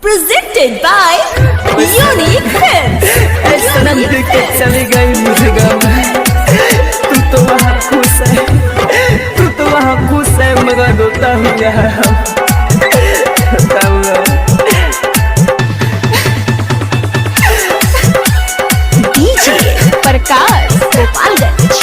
Presented by Unique Films. सनम देख के चली गई मुझे गम। तू तो वहाँ खुश है, तू तो वहाँ खुश है, मगर रोता हूँ यहाँ। DJ प्रकाश गोपालगंज।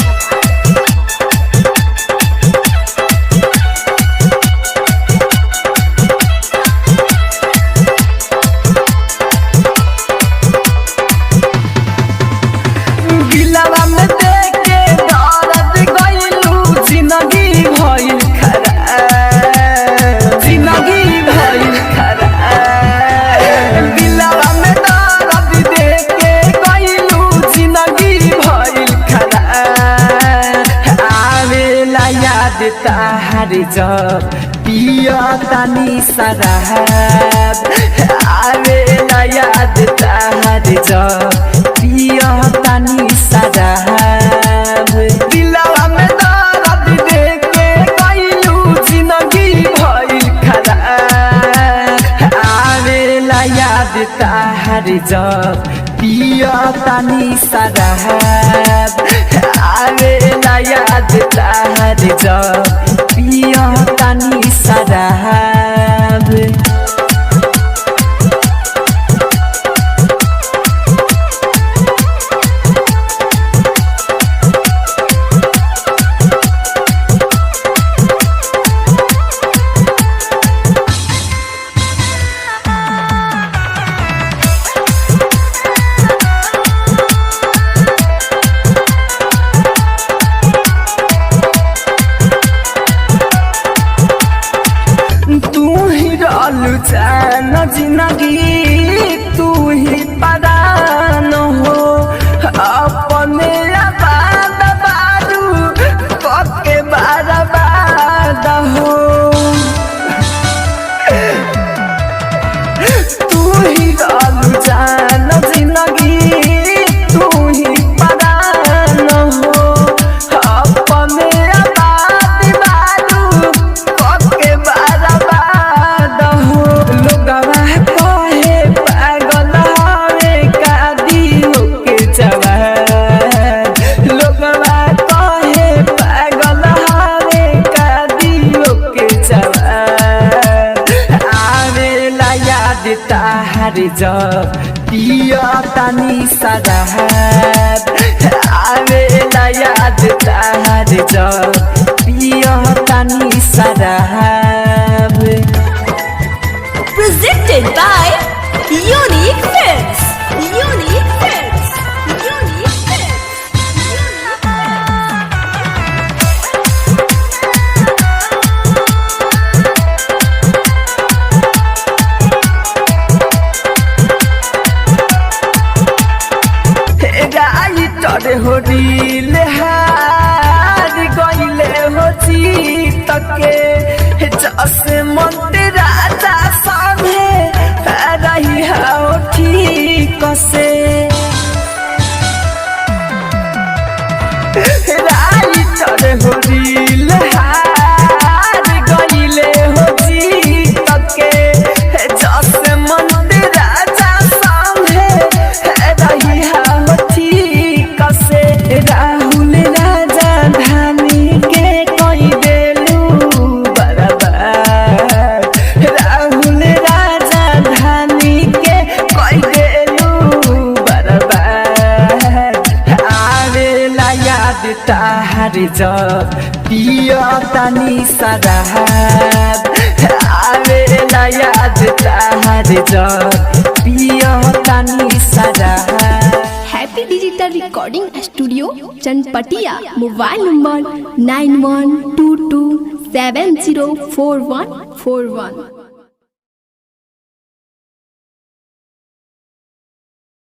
गिलावा में देख के दर्द गइलू, जिंदगी भइल खराब, जिंदगी भइल खराब। गिलावा में दर्द देख के गइलू, जिंदगी भइल खराब। आवेला याद ताहार जब पिया तानी शराब। आवेला याद ताहार जब पिया तानी शराब। दिलवा में दर्द देख के गइलू, जिंदगी भइल खराब। आवेला याद ताहार जब पिया तानी शराब। आवेला याद ताहार जब पिया तानी शराब। जान जिंदगी तू ही परान हो, अपने आबाद बारू पक्के बर्बाद हो। तू ही जान जिंदगी तू ही परान हो, अपने आबाद बारू पक्के बर्बाद हो। लोगवा कहे पागल हवे कादी होके जवान। लोगवा कहे पागल हवे कादी होके जवान। आवेला याद ताहार जब पिया तानी शराब। आवेला याद ताहार जब पिया तानी शराब। Presented by Unique Films. Unique Films. Unique Films. Writer हो रील हार गइले हो जीत के, जैसे मंदिर राजा सामने रही हो ठीक से। राइटर हो रील हार गइले हो जीत के, जैसे मंदिर राजा सामने रही हो ठीक से। राहुल राजा धानी के कोई देलू बर्बाद। राहुल राजा धानी के कोई देलू बर्बाद। आवेला याद ताहार जब पिया तानी शराब। आवेला याद ताहार जब पिया तानी शराब। Happy digital recording studio Chanpatia. Mobile number 9122704141।